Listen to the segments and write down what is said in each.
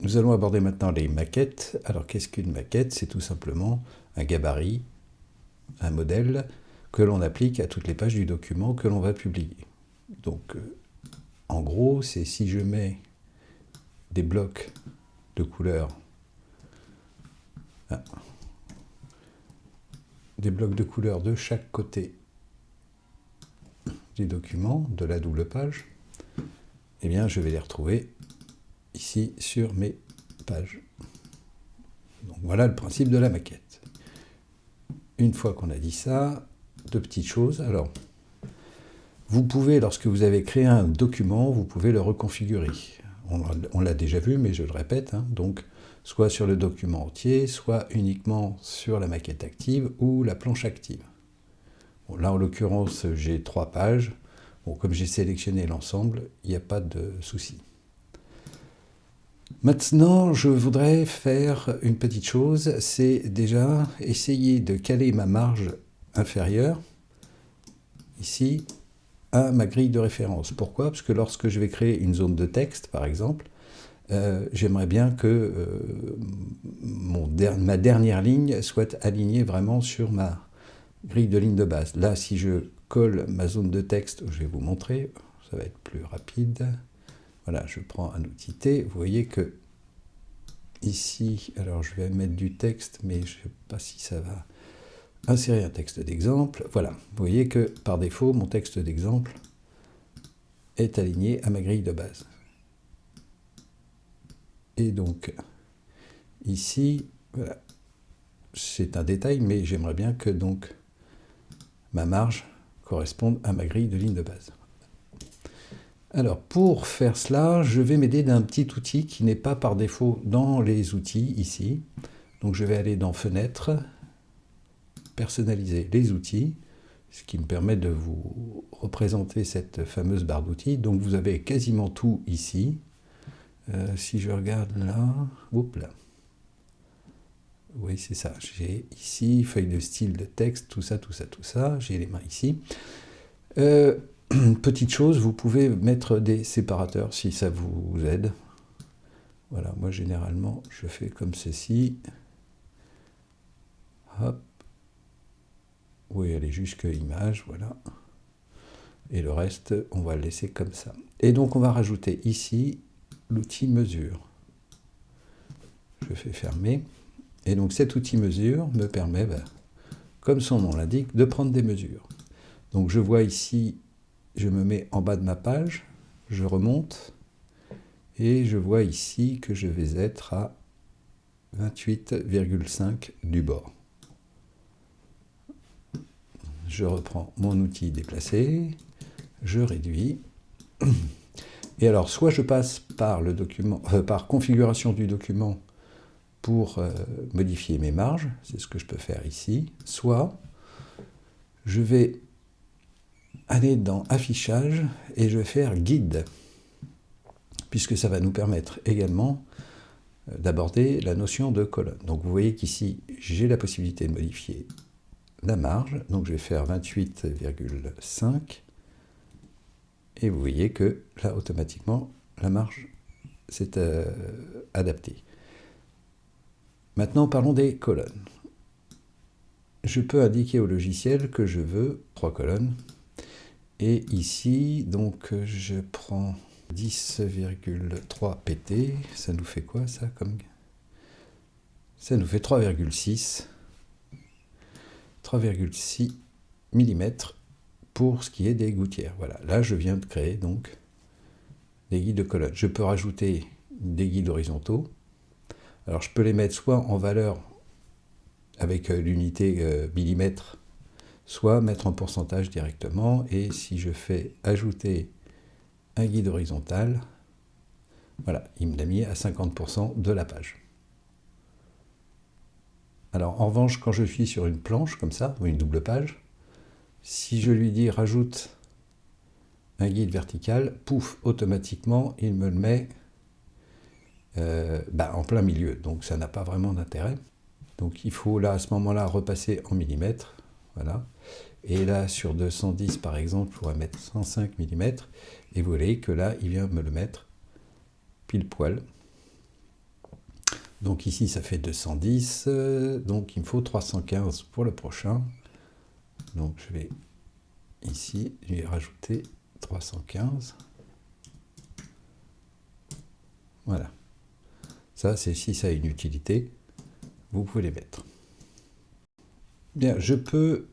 Nous allons aborder maintenant les maquettes. Alors qu'est-ce qu'une maquette? C'est tout simplement un gabarit, un modèle que l'on applique à toutes les pages du document que l'on va publier. Donc en gros, c'est si je mets des blocs de couleurs, de chaque côté du document, de la double page, eh bien je vais les retrouver ici sur mes pages. Donc voilà le principe de la maquette. Une fois qu'on a dit ça, deux petites choses. Alors, vous pouvez, lorsque vous avez créé un document, vous pouvez le reconfigurer. On l'a déjà vu, mais je le répète, donc soit sur le document entier, soit uniquement sur la maquette active ou la planche active. Bon, là, en l'occurrence, j'ai 3 pages. Bon, comme j'ai sélectionné l'ensemble, il n'y a pas de souci. Maintenant, je voudrais faire une petite chose, c'est déjà essayer de caler ma marge inférieure, ici, à ma grille de référence. Pourquoi? Parce que lorsque je vais créer une zone de texte, par exemple, j'aimerais bien que ma dernière ligne soit alignée vraiment sur ma grille de ligne de base. Là, si je colle ma zone de texte, je vais vous montrer, ça va être plus rapide. Voilà, je prends un outil T, vous voyez que ici, alors je vais mettre du texte, mais je ne sais pas si ça va insérer un texte d'exemple. Voilà, vous voyez que par défaut, mon texte d'exemple est aligné à ma grille de base. Et donc, ici, voilà, c'est un détail, mais j'aimerais bien que donc ma marge corresponde à ma grille de ligne de base. Alors, pour faire cela, je vais m'aider d'un petit outil qui n'est pas par défaut dans les outils, ici. Donc, je vais aller dans Fenêtre, Personnaliser les outils, ce qui me permet de vous représenter cette fameuse barre d'outils. Donc, vous avez quasiment tout ici. Si je regarde là, là. Oui, c'est ça. J'ai ici, feuille de style de texte, tout ça. J'ai les mains ici. Petite chose, vous pouvez mettre des séparateurs si ça vous aide. Voilà, moi généralement, je fais comme ceci. Hop. Oui, aller jusque image, voilà. Et le reste, on va le laisser comme ça. Et donc, on va rajouter ici l'outil mesure. Je fais fermer. Et donc, cet outil mesure me permet, comme son nom l'indique, de prendre des mesures. Donc, je vois ici, je me mets en bas de ma page, je remonte, et je vois ici que je vais être à 28,5 du bord. Je reprends mon outil déplacer, je réduis. Et alors, soit je passe par le document, par configuration du document pour modifier mes marges, c'est ce que je peux faire ici, soit je vais aller dans Affichage et je vais faire Guide, puisque ça va nous permettre également d'aborder la notion de colonne. Donc vous voyez qu'ici, j'ai la possibilité de modifier la marge, donc je vais faire 28,5, et vous voyez que là, automatiquement, la marge s'est adaptée. Maintenant, parlons des colonnes. Je peux indiquer au logiciel que je veux 3 colonnes, et ici, donc, je prends 10,3 pt, ça nous fait quoi, ça, comme... Ça nous fait 3,6 mm pour ce qui est des gouttières. Voilà, là je viens de créer donc des guides de colonne. Je peux rajouter des guides horizontaux. Alors je peux les mettre soit en valeur avec l'unité millimètre, soit mettre en pourcentage directement. Et si je fais ajouter un guide horizontal, voilà, il me l'a mis à 50% de la page. Alors, en revanche, quand je suis sur une planche, comme ça, ou une double page, si je lui dis « rajoute un guide vertical », pouf, automatiquement, il me le met en plein milieu. Donc, ça n'a pas vraiment d'intérêt. Donc, il faut, là, à ce moment-là, repasser en millimètres. Voilà. Et là, sur 210, par exemple, je pourrais mettre 105 mm. Et vous voyez que là, il vient me le mettre pile poil. Donc ici, ça fait 210, donc il me faut 315 pour le prochain. Donc je vais ici lui rajouter 315. Voilà. Ça, c'est si ça a une utilité, vous pouvez les mettre. Bien, je peux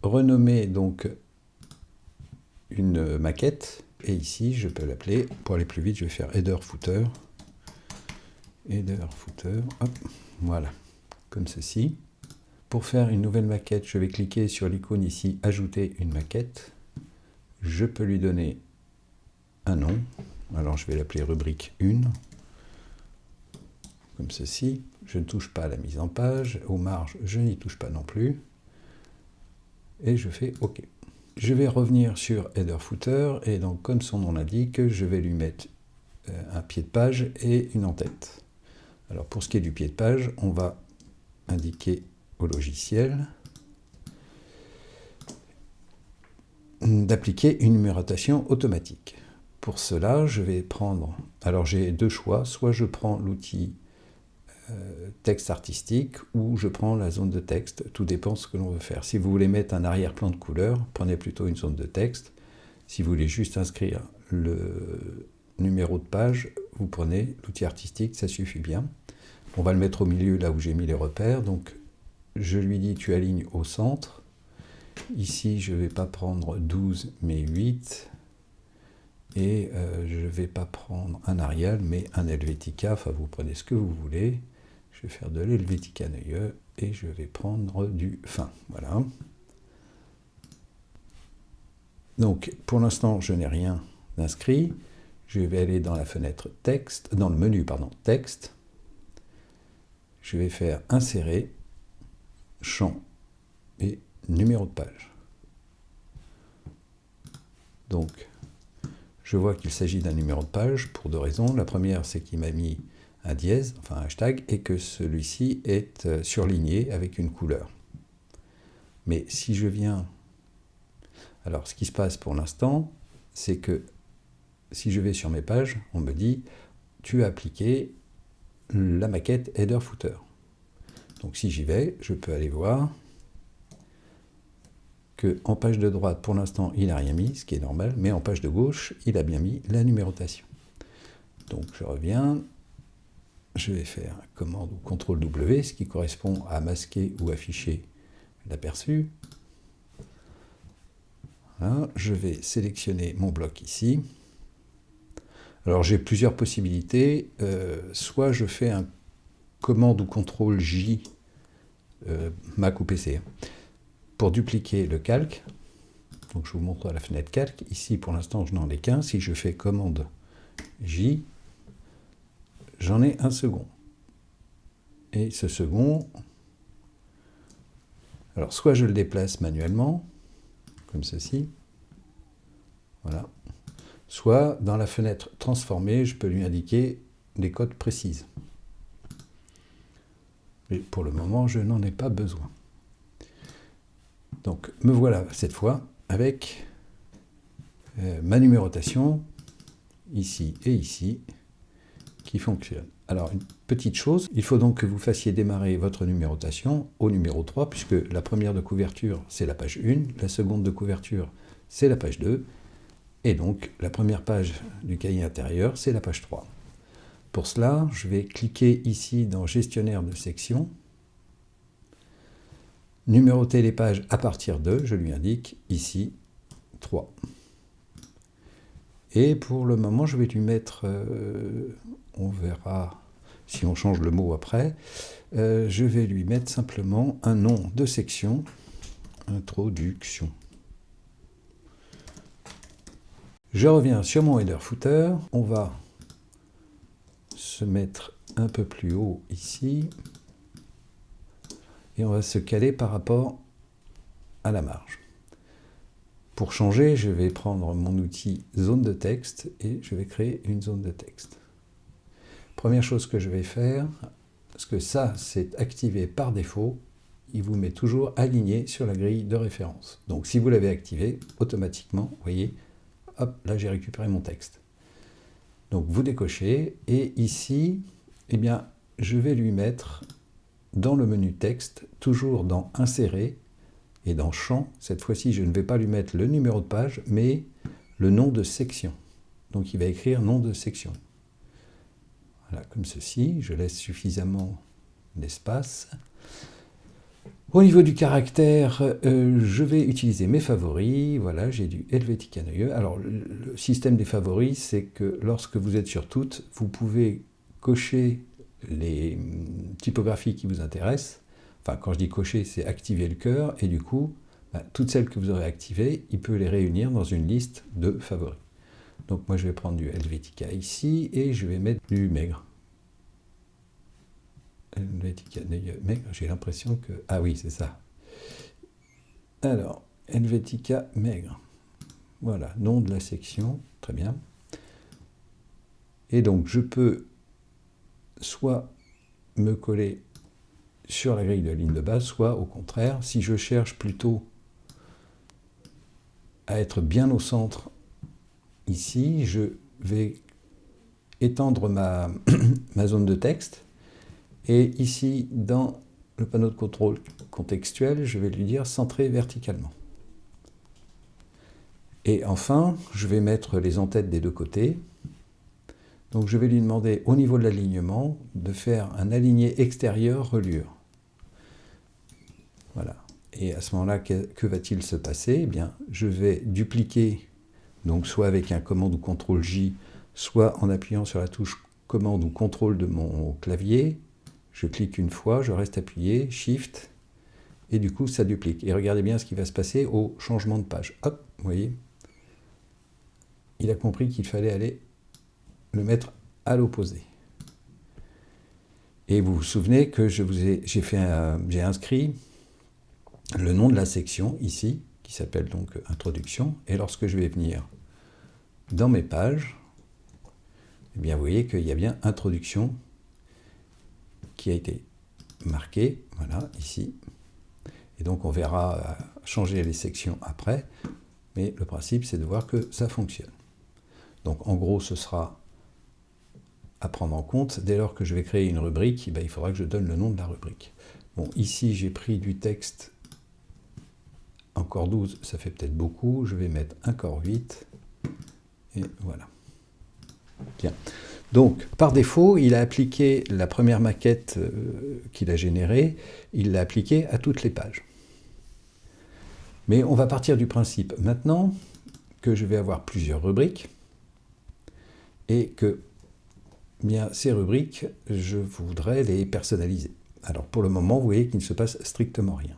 renommer donc une maquette, et ici, je peux l'appeler, pour aller plus vite, je vais faire header footer. Header footer, hop, voilà, comme ceci. Pour faire une nouvelle maquette, je vais cliquer sur l'icône ici, ajouter une maquette. Je peux lui donner un nom. Alors je vais l'appeler rubrique 1. Comme ceci. Je ne touche pas à la mise en page. Aux marges, je n'y touche pas non plus. Et je fais OK. Je vais revenir sur header footer. Et donc, comme son nom l'indique, je vais lui mettre un pied de page et une en-tête. Alors pour ce qui est du pied de page, on va indiquer au logiciel d'appliquer une numérotation automatique. Pour cela, je vais prendre... Alors j'ai deux choix, soit je prends l'outil texte artistique ou je prends la zone de texte, tout dépend de ce que l'on veut faire. Si vous voulez mettre un arrière-plan de couleur, prenez plutôt une zone de texte. Si vous voulez juste inscrire le numéro de page, vous prenez l'outil artistique, ça suffit bien. On va le mettre au milieu, là où j'ai mis les repères. Donc, je lui dis, tu alignes au centre. Ici, je ne vais pas prendre 12, mais 8. Et je ne vais pas prendre un Arial, mais un Helvetica. Enfin, vous prenez ce que vous voulez. Je vais faire de l'Helvetica Neue et je vais prendre du fin. Voilà. Donc, pour l'instant, je n'ai rien d'inscrit. Je vais aller dans la fenêtre texte, dans le menu, pardon, texte. Je vais faire insérer, champ et numéro de page. Donc, je vois qu'il s'agit d'un numéro de page pour deux raisons. La première, c'est qu'il m'a mis un dièse, enfin un hashtag, et que celui-ci est surligné avec une couleur. Mais si je viens... Alors, ce qui se passe pour l'instant, c'est que si je vais sur mes pages, on me dit « Tu as appliqué la maquette header footer ». Donc si j'y vais, je peux aller voir qu'en page de droite, pour l'instant, il n'a rien mis, ce qui est normal, mais en page de gauche, il a bien mis la numérotation. Donc je reviens, je vais faire commande ou CTRL W, ce qui correspond à masquer ou afficher l'aperçu. Voilà, je vais sélectionner mon bloc ici. Alors j'ai plusieurs possibilités, soit je fais un commande ou CTRL J, Mac ou PC, pour dupliquer le calque. Donc je vous montre la fenêtre calque. Ici pour l'instant je n'en ai qu'un. Si je fais commande J, j'en ai un second. Et ce second, alors soit je le déplace manuellement, comme ceci, voilà. Soit dans la fenêtre transformée, je peux lui indiquer des codes précises. Mais pour le moment, je n'en ai pas besoin. Donc, me voilà cette fois avec ma numérotation, ici et ici, qui fonctionne. Alors, une petite chose, il faut donc que vous fassiez démarrer votre numérotation au numéro 3, puisque la première de couverture, c'est la page 1, la seconde de couverture, c'est la page 2, et donc la première page du cahier intérieur, c'est la page 3. Pour cela, je vais cliquer ici dans Gestionnaire de section, numéroter les pages à partir de, je lui indique ici 3. Et pour le moment, je vais lui mettre, on verra si on change le mot après, je vais lui mettre simplement un nom de section, introduction. Je reviens sur mon header footer, on va se mettre un peu plus haut ici, et on va se caler par rapport à la marge. Pour changer, je vais prendre mon outil zone de texte et je vais créer une zone de texte. Première chose que je vais faire, parce que ça c'est activé par défaut, il vous met toujours aligné sur la grille de référence. Donc si vous l'avez activé, automatiquement, vous voyez, hop, là j'ai récupéré mon texte. Donc vous décochez, et ici, eh bien, je vais lui mettre dans le menu texte, toujours dans Insérer et dans Champ. Cette fois-ci, je ne vais pas lui mettre le numéro de page, mais le nom de section. Donc il va écrire nom de section. Voilà, comme ceci. Je laisse suffisamment d'espace. Au niveau du caractère, je vais utiliser mes favoris. Voilà, j'ai du Helvetica Neue. Alors, le système des favoris, c'est que lorsque vous êtes sur toutes, vous pouvez cocher les typographies qui vous intéressent. Enfin, quand je dis cocher, c'est activer le cœur. Et du coup, toutes celles que vous aurez activées, il peut les réunir dans une liste de favoris. Donc, moi, je vais prendre du Helvetica ici et je vais mettre du Maigre. Helvetica Maigre, j'ai l'impression que... Ah oui, c'est ça. Alors, Helvetica Maigre. Voilà, nom de la section, très bien. Et donc, je peux soit me coller sur la grille de ligne de base, soit au contraire, si je cherche plutôt à être bien au centre, ici, je vais étendre ma zone de texte. Et ici, dans le panneau de contrôle contextuel, je vais lui dire centrer verticalement. Et enfin, je vais mettre les en-têtes des deux côtés. Donc je vais lui demander, au niveau de l'alignement, de faire un aligné extérieur reliure. Voilà. Et à ce moment-là, que va-t-il se passer? Eh bien, je vais dupliquer, donc soit avec un commande ou CTRL J, soit en appuyant sur la touche commande ou contrôle de mon clavier. Je clique une fois, je reste appuyé, Shift, et du coup, ça duplique. Et regardez bien ce qui va se passer au changement de page. Hop, vous voyez, il a compris qu'il fallait aller le mettre à l'opposé. Et vous vous souvenez que j'ai inscrit le nom de la section ici, qui s'appelle donc Introduction, et lorsque je vais venir dans mes pages, eh bien vous voyez qu'il y a bien Introduction qui a été marqué, voilà, ici. Et donc on verra changer les sections après, mais le principe c'est de voir que ça fonctionne. Donc en gros ce sera à prendre en compte, dès lors que je vais créer une rubrique, il faudra que je donne le nom de la rubrique. Bon, ici j'ai pris du texte, encore 12, ça fait peut-être beaucoup, je vais mettre encore 8, et voilà. Bien. Donc, par défaut, il a appliqué la première maquette qu'il a générée, il l'a appliquée à toutes les pages. Mais on va partir du principe maintenant que je vais avoir plusieurs rubriques et que bien, ces rubriques, je voudrais les personnaliser. Alors pour le moment, vous voyez qu'il ne se passe strictement rien.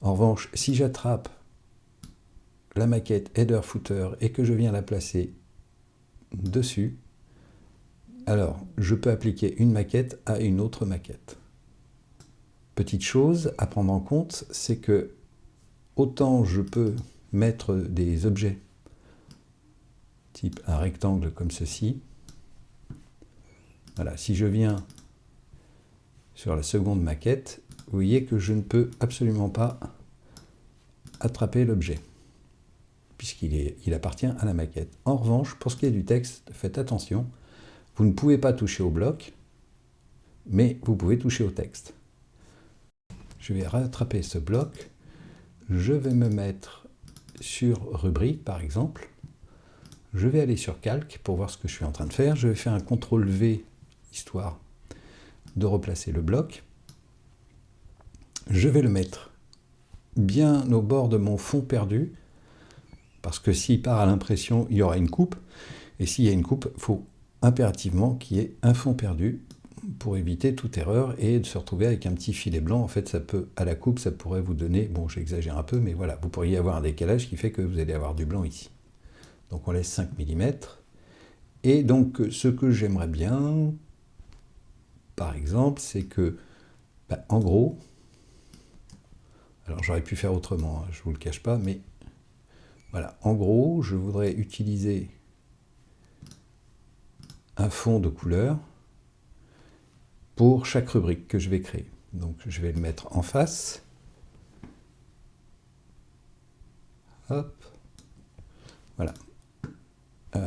En revanche, si j'attrape la maquette header-footer et que je viens la placer dessus, alors je peux appliquer une maquette à une autre maquette. Petite chose à prendre en compte, c'est que autant je peux mettre des objets, type un rectangle comme ceci. Voilà, si je viens sur la seconde maquette, vous voyez que je ne peux absolument pas attraper l'objet, puisqu'il appartient à la maquette. En revanche, pour ce qui est du texte, faites attention, vous ne pouvez pas toucher au bloc, mais vous pouvez toucher au texte. Je vais rattraper ce bloc, je vais me mettre sur rubrique par exemple, je vais aller sur calque pour voir ce que je suis en train de faire, je vais faire un CTRL V histoire de replacer le bloc, je vais le mettre bien au bord de mon fond perdu, parce que s'il part à l'impression, il y aura une coupe, et s'il y a une coupe, il faut impérativement qu'il y ait un fond perdu pour éviter toute erreur et de se retrouver avec un petit filet blanc. En fait, ça peut, à la coupe, ça pourrait vous donner, bon, j'exagère un peu, mais voilà, vous pourriez avoir un décalage qui fait que vous allez avoir du blanc ici. Donc on laisse 5 mm. Et donc, ce que j'aimerais bien, par exemple, c'est que, en gros, alors j'aurais pu faire autrement, hein, je ne vous le cache pas, mais voilà, en gros, je voudrais utiliser un fond de couleur pour chaque rubrique que je vais créer. Donc je vais le mettre en face. Hop. Voilà.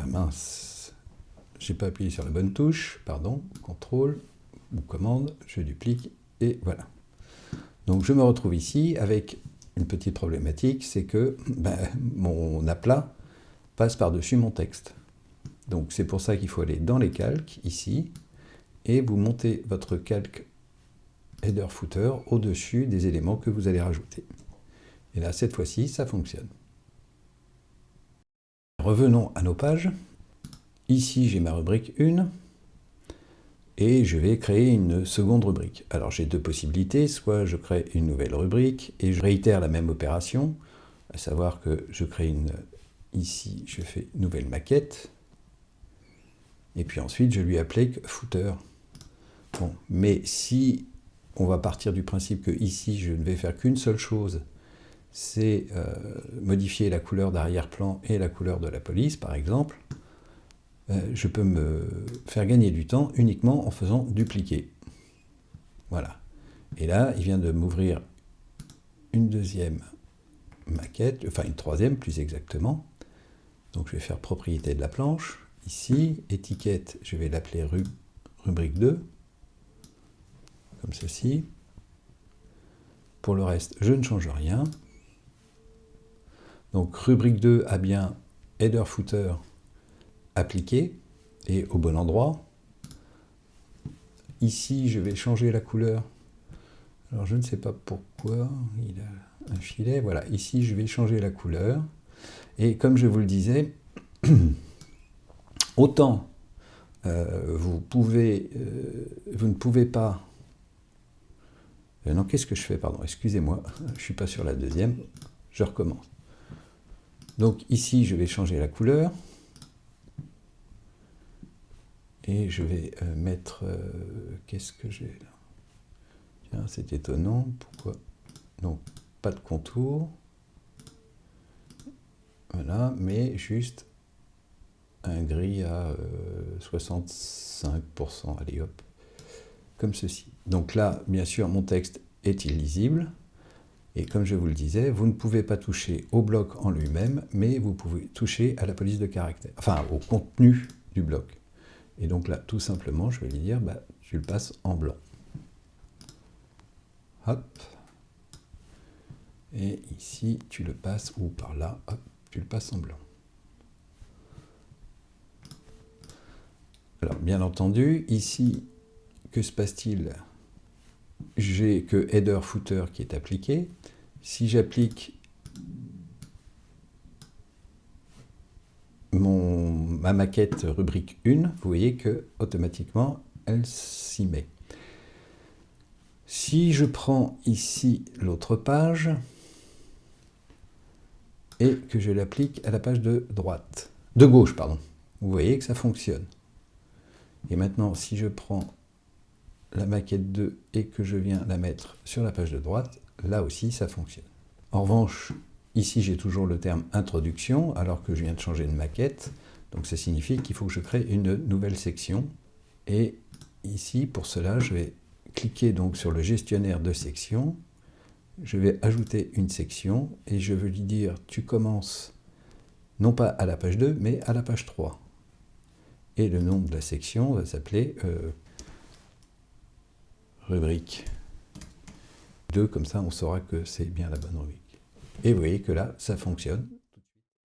Mince. j'ai pas appuyé sur la bonne touche, pardon, CTRL ou commande, je duplique et voilà. Donc je me retrouve ici avec une petite problématique, c'est que mon aplat passe par-dessus mon texte. Donc c'est pour ça qu'il faut aller dans les calques, ici, et vous montez votre calque header footer au-dessus des éléments que vous allez rajouter. Et là, cette fois-ci, ça fonctionne. Revenons à nos pages. Ici, j'ai ma rubrique 1. Et je vais créer une seconde rubrique. Alors j'ai deux possibilités, soit je crée une nouvelle rubrique et je réitère la même opération, à savoir que je crée ici je fais nouvelle maquette, et puis ensuite je lui applique footer. Bon, mais si on va partir du principe que ici je ne vais faire qu'une seule chose, c'est modifier la couleur d'arrière-plan et la couleur de la police par exemple, je peux me faire gagner du temps uniquement en faisant dupliquer. Voilà. Et là, il vient de m'ouvrir une deuxième maquette, enfin une troisième plus exactement. Donc je vais faire propriété de la planche. Ici, étiquette, je vais l'appeler rubrique 2, comme ceci. Pour le reste, je ne change rien. Donc rubrique 2 a bien header footer appliqué et au bon endroit. Ici, je vais changer la couleur. Alors, je ne sais pas pourquoi il a un filet. Voilà, ici, je vais changer la couleur. Et comme je vous le disais, autant vous ne pouvez pas... non, qu'est-ce que je fais? Pardon, excusez-moi, je ne suis pas sur la deuxième. Je recommence. Donc, ici, je vais changer la couleur. Et je vais mettre... qu'est-ce que j'ai là? Tiens, c'est étonnant. Pourquoi? Donc, pas de contour. Voilà, mais juste un gris à 65%. Allez, hop. Comme ceci. Donc là, bien sûr, mon texte est illisible. Et comme je vous le disais, vous ne pouvez pas toucher au bloc en lui-même, mais vous pouvez toucher à la police de caractère. Enfin, au contenu du bloc. Et donc là, tout simplement, je vais lui dire, tu le passes en blanc. Hop. Et ici, tu le passes, ou par là, hop, tu le passes en blanc. Alors, bien entendu, ici, que se passe-t-il? J'ai que header footer qui est appliqué. Si j'applique ma maquette rubrique 1, vous voyez que automatiquement elle s'y met. Si je prends ici l'autre page et que je l'applique à la page de gauche, pardon, vous voyez que ça fonctionne. Et maintenant, si je prends la maquette 2 et que je viens la mettre sur la page de droite, là aussi ça fonctionne. En revanche, ici j'ai toujours le terme introduction alors que je viens de changer de maquette. Donc ça signifie qu'il faut que je crée une nouvelle section. Et ici, pour cela, je vais cliquer donc sur le gestionnaire de sections. Je vais ajouter une section et je veux lui dire tu commences non pas à la page 2 mais à la page 3. Et le nom de la section va s'appeler rubrique 2, comme ça on saura que c'est bien la bonne rubrique. Et vous voyez que là, ça fonctionne.